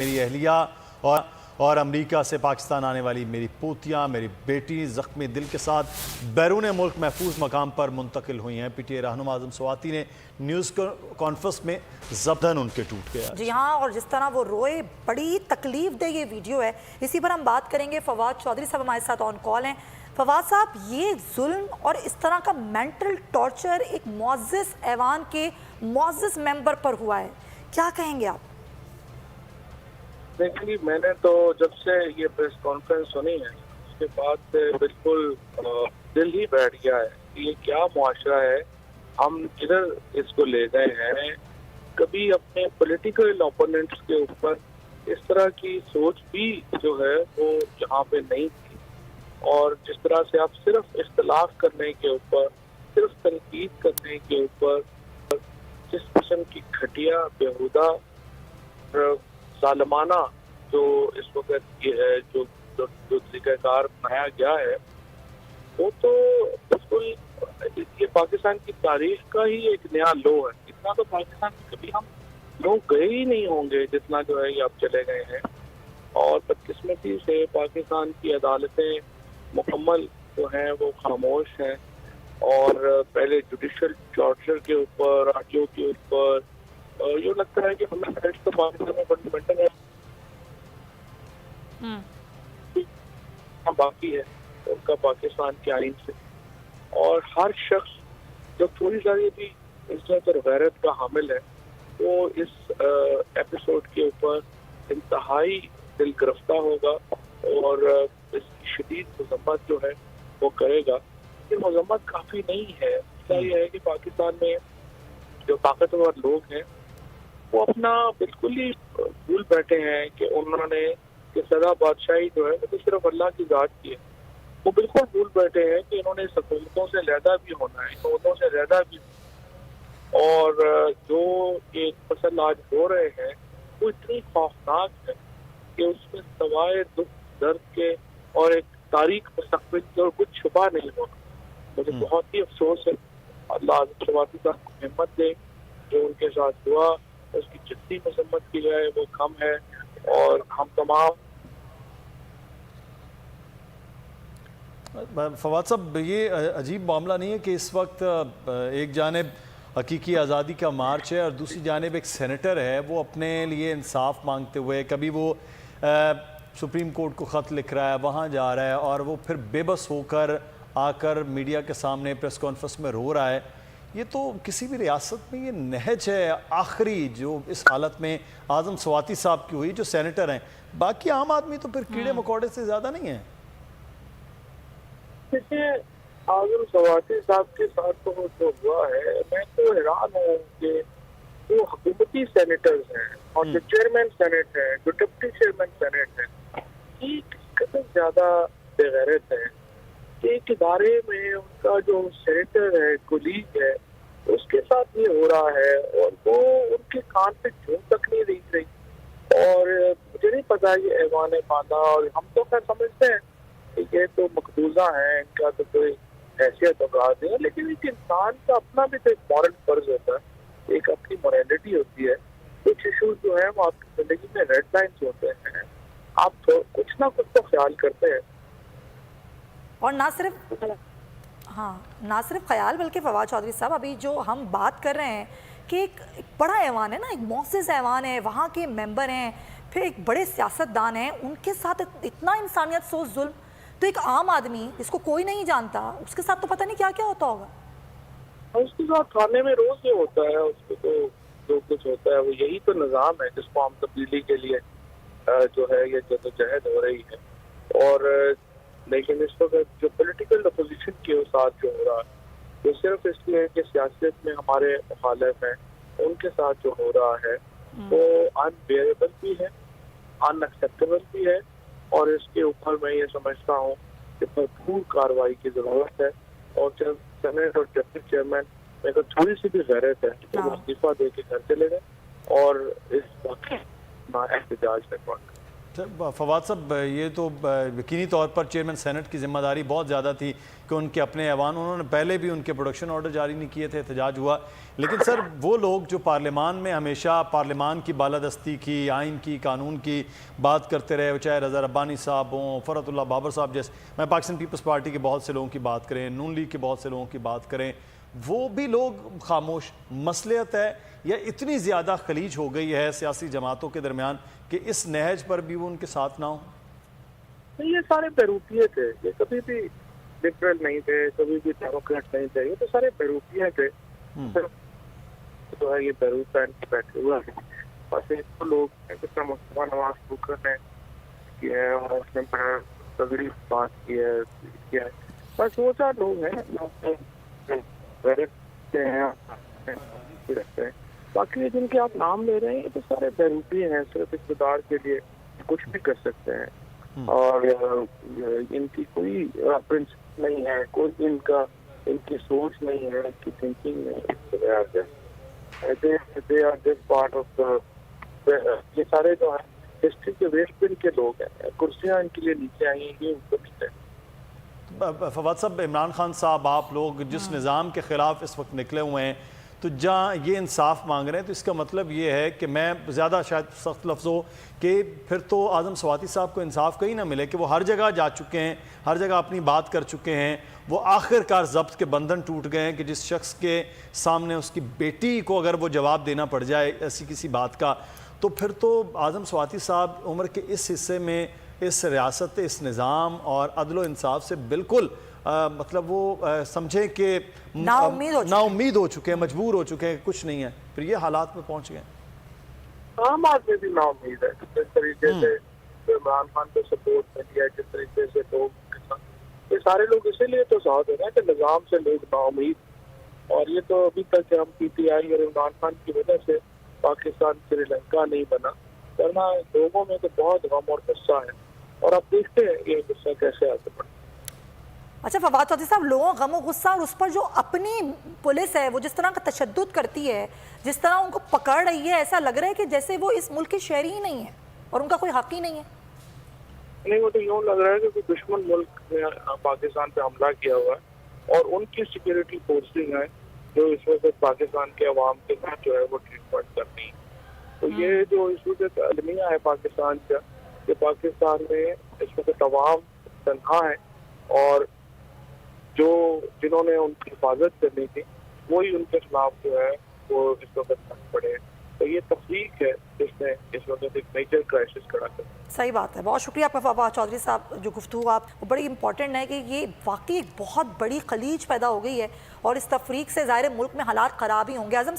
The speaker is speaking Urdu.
میری اہلیہ اور امریکہ سے پاکستان آنے والی میری پوتیاں، میری بیٹی زخمی دل کے ساتھ بیرون ملک محفوظ مقام پر منتقل ہوئی ہیں۔ پی ٹی آئی رہنما اعظم سواتی نے نیوز کانفرنس میں زبدن ان کے ٹوٹ گیا۔ جی ہاں، اور جس طرح وہ روئے، بڑی تکلیف دہ یہ ویڈیو ہے۔ اسی پر ہم بات کریں گے۔ فواد چودھری صاحب ہمارے ساتھ آن کال ہیں۔ فواد صاحب، یہ ظلم اور اس طرح کا مینٹل ٹارچر ایک معزز ایوان کے معزز ممبر پر ہوا ہے، کیا کہیں گے آپ؟ دیکھیے، میں نے تو جب سے یہ پریس کانفرنس سنی ہے اس کے بعد سے بالکل دل ہی بیٹھ گیا ہے کہ یہ کیا معاشرہ ہے۔ ہم ادھر اس کو لے گئے ہیں، کبھی اپنے پولیٹیکل اوپوننٹس کے اوپر اس طرح کی سوچ بھی جو ہے وہ یہاں پہ نہیں تھی، اور جس طرح سے آپ صرف اختلاف کرنے کے اوپر، صرف تنقید کرنے کے اوپر جس قسم کی گھٹیا بیہودہ ظالمانہ جو اس وقت جو طریقہ کار بنایا گیا ہے، وہ تو بالکل یہ پاکستان کی تاریخ کا ہی ایک نیا لو ہے۔ اتنا تو پاکستان میں کبھی ہم لوگ گئے ہی نہیں ہوں گے جتنا جو ہے یہ اب چلے گئے ہیں، اور بدقسمتی سے پاکستان کی عدالتیں مکمل جو ہیں وہ خاموش ہیں، اور پہلے جوڈیشل ٹارچر کے اوپر، آرٹیو کے اوپر، یہ لگتا ہے کہ ہمیں تو پاکستان میں فنڈامنٹل ہے باقی ہے ان کا پاکستان کے آئین سے، اور ہر شخص جو تھوڑی ساری بھی عزت اور غیرت کا حامل ہے وہ اس ایپیسوڈ کے اوپر انتہائی دل گرفتہ ہوگا، اور اس کی شدید مذمت جو ہے وہ کرے گا۔ یہ مذمت کافی نہیں ہے، یہ ہے کہ پاکستان میں جو طاقتور لوگ ہیں وہ اپنا بالکل ہی بھول بیٹھے ہیں کہ انہوں نے کہ سزا بادشاہی جو ہے وہ تو صرف اللہ کی ذات کی ہے۔ وہ بالکل بھول بیٹھے ہیں کہ انہوں نے اس حکومتوں سے علیحدہ بھی ہونا ہے، حکومتوں سے علیحدہ بھی، اور جو ایک فصل آج ہو رہے ہیں وہ اتنی خوفناک ہے کہ اس میں سوائے دکھ درد کے اور ایک تاریخ مستقبل کے اور کچھ چھپا نہیں ہونا۔ مجھے بہت ہی افسوس ہے، اللہ اعظم سواتی صاحب کو ہمت دے، جو ان کے ساتھ ہوا اس کی جتنی مذمت کی جائے وہ کم ہے، اور ہم تمام فواد صاحب، یہ عجیب معاملہ نہیں ہے کہ اس وقت ایک جانب حقیقی آزادی کا مارچ ہے اور دوسری جانب ایک سینیٹر ہے وہ اپنے لیے انصاف مانگتے ہوئے، کبھی وہ سپریم کورٹ کو خط لکھ رہا ہے، وہاں جا رہا ہے، اور وہ پھر بے بس ہو کر آ کر میڈیا کے سامنے پریس کانفرنس میں رو رہا ہے۔ یہ تو کسی بھی ریاست میں یہ نہج ہے آخری جو اس حالت میں اعظم سواتی صاحب کی ہوئی جو سینیٹر ہیں۔ باقی عام آدمی تو پھر کیڑے مکوڑے سے زیادہ نہیں ہیں۔ دیکھیے، اعظم سواتی صاحب کے ساتھ تو جو ہوا ہے، میں تو حیران ہوں کہ وہ حکومتی سینیٹرز ہیں اور جو چیئرمین سینیٹ ہیں، جو ڈپٹی چیئرمین سینیٹ ہیں، یہ کس قدر زیادہ بے غیرت ہے کہ ایک ادارے میں ان کا جو سینیٹر ہے، کولیگ ہے، اس کے ساتھ یہ ہو رہا ہے اور وہ ان کے کان پہ جھون تک نہیں دیکھ رہی۔ اور مجھے نہیں پتا یہ ایوان باندھا، اور ہم تو خیر سمجھتے ہیں کہ یہ تو مقبوضہ ہیں، ان کا تو کوئی حیثیت اوقات نہیں ہے، لیکن ایک انسان کا اپنا بھی تو ایک مورل فرض ہوتا ہے، ایک اپنی مورالٹی ہوتی ہے۔ کچھ ایشوز جو ہیں وہ آپ کی زندگی میں ریڈ لائنز ہوتے ہیں، آپ تو کچھ نہ کچھ تو خیال کرتے ہیں، اور نہ صرف خیال بلکہ فواد چودھری صاحب، ابھی جو ہم بات کر رہے ہیں کہ ایک بڑا ایوان ہے نا، ایک معزز ایوان ہے، وہاں کے ممبر ہیں، پھر ایک بڑے سیاستدان ہیں، ان کے ساتھ اتنا انسانیت سوز ظلم، تو ایک عام آدمی جس کو کوئی نہیں جانتا اس کے ساتھ تو پتہ نہیں کیا کیا ہوتا ہوگا۔ اس کے ساتھ کھانے میں روز یہ ہوتا ہے، اس کو تو جو کچھ ہوتا ہے وہ یہی تو نظام ہے جس کو ہم تبدیلی کے لیے جو ہے یہ جدوجہد ہو رہی ہے۔ اور لیکن اس وقت جو پولیٹیکل اپوزیشن کے ساتھ جو ہو رہا ہے وہ صرف اس لیے کہ سیاست میں ہمارے مخالف ہیں، ان کے ساتھ جو ہو رہا ہے وہ انبیئریبل بھی ہے، ان ایکسیپٹیبل بھی ہے، اور اس کے اوپر میں یہ سمجھتا ہوں کہ بھرپور کارروائی کی ضرورت ہے۔ اور جب سینیٹ اور ڈپٹی چیئرمین میں اگر تھوڑی سی بھی غیرت ہے تو وہ استعفیٰ دے کے گھر چلے گئے اور اس واقعے میں احتجاج کروا فواد صاحب یہ تو یقینی طور پر چیئرمین سینٹ کی ذمہ داری بہت زیادہ تھی کہ ان کے اپنے ایوان، انہوں نے پہلے بھی ان کے پروڈکشن آرڈر جاری نہیں کیے تھے، احتجاج ہوا، لیکن سر وہ لوگ جو پارلیمان میں ہمیشہ پارلیمان کی بالادستی کی، آئین کی، قانون کی بات کرتے رہے، چاہے رضا ربانی صاحب ہوں، فرحت اللہ بابر صاحب جیسے، میں پاکستان پیپلز پارٹی کے بہت سے لوگوں کی بات کریں، نون لیگ کے بہت سے لوگوں کی بات کریں، وہ بھی لوگ خاموش. مصلحت ہے یا اتنی زیادہ خلیج ہو گئی ہے سیاسی جماعتوں کے درمیان کہ اس نہج پر بھی وہ ان کے ساتھ نہ ہوں؟ یہ سارے بیروپیے تھے، یہ کبھی بھی لبرل نہیں تھے، کبھی بھی ڈیموکریٹ نہیں تھے، یہ تو سارے بیروپیے تھے. جو ہے یہ بیروت پہن کے بیٹھے ہوئے ہیں. بس ایک تو لوگ ہیں جس طرح مصطفیٰ نواز بکر نے کیا ہے اور اس نے بڑا تگڑی بات کی ہے. بس وہ چار لوگ ہیں رکھتے ہیں. باقی جن کے آپ نام لے رہے ہیں یہ تو سارے بیروپی ہیں، صرف اقتدار کے لیے کچھ بھی کر سکتے ہیں اور ان کی کوئی پرنسپل نہیں ہے، کوئی ان کی سوچ نہیں ہے، ان کی تھنکنگ نہیں ہے. They are just part of یہ سارے جو ہیں ہسٹری کے ویسٹ بن کے لوگ ہیں. کرسیاں ان کے لیے نیچے آئی ہیں، یہ ان کو نہیں ہے. فواد صاحب، عمران خان صاحب آپ لوگ جس نظام کے خلاف اس وقت نکلے ہوئے ہیں تو جہاں یہ انصاف مانگ رہے ہیں تو اس کا مطلب یہ ہے کہ میں زیادہ شاید سخت لفظ ہو کہ پھر تو اعظم سواتی صاحب کو انصاف کہیں نہ ملے کہ وہ ہر جگہ جا چکے ہیں، ہر جگہ اپنی بات کر چکے ہیں، وہ آخر کار ضبط کے بندھن ٹوٹ گئے ہیں کہ جس شخص کے سامنے اس کی بیٹی کو اگر وہ جواب دینا پڑ جائے ایسی کسی بات کا تو پھر تو اعظم سواتی صاحب عمر کے اس حصے میں اس ریاست، اس نظام اور عدل و انصاف سے بالکل مطلب وہ سمجھیں کہ نا امید ہو چکے ہیں، مجبور ہو چکے ہیں، کچھ نہیں ہے، پھر یہ حالات میں پہنچ گئے. عام آدمی بھی نا امید ہے. جس طریقے سے عمران خان کو سپورٹ ملی ہے، جس طریقے سے لوگ یہ سارے لوگ اسی لیے تو ساتھ ہیں نا کہ نظام سے لوگ نا امید. اور یہ تو ابھی تک ہم پی ٹی آئی اور عمران خان کی وجہ سے پاکستان سری لنکا نہیں بنا، ورنہ لوگوں میں تو بہت غم اور غصہ ہے اور آپ دیکھتے ہیں یہ غصہ کیسے آگے بڑھتا ہے. اچھا فواد چودھری صاحب، لوگوں غم و غصہ اور اس پر جو اپنی پولیس ہے وہ جس طرح کا تشدد کرتی ہے، جس طرح ان کو پکڑ رہی ہے، ایسا لگ رہا ہے کہ جیسے وہ اس ملک کے شہری ہی نہیں ہے اور ان کا کوئی حق ہی نہیں ہے. نہیں، وہ تو یوں لگ رہا ہے کہ کوئی دشمن ملک نے پاکستان پہ حملہ کیا ہوا ہے اور ان کی سیکورٹی فورسز ہیں جو اس وقت پاکستان کے عوام کے ساتھ جو ہے وہ ٹریٹمنٹ کرنی ہے. تو یہ جو اس وقت المیہ ہے پاکستان کا کہ پاکستان میں اس وقت عوام تنہا ہے اور جنہوں نے ان کی حفاظت کرنی تھی وہی ان کے خلاف جو ہے وہ اس وقت پڑے. تو یہ تفریق ہے جس نے اس وقت ایک میجر کرائسس کھڑا کر. صحیح بات ہے. بہت شکریہ آپ کا فواد چودھری صاحب. جو گفتگو آپ وہ بڑی امپورٹنٹ ہے کہ یہ واقعی ایک بہت بڑی خلیج پیدا ہو گئی ہے اور اس تفریق سے ظاہر ملک میں حالات خراب ہی ہوں گے.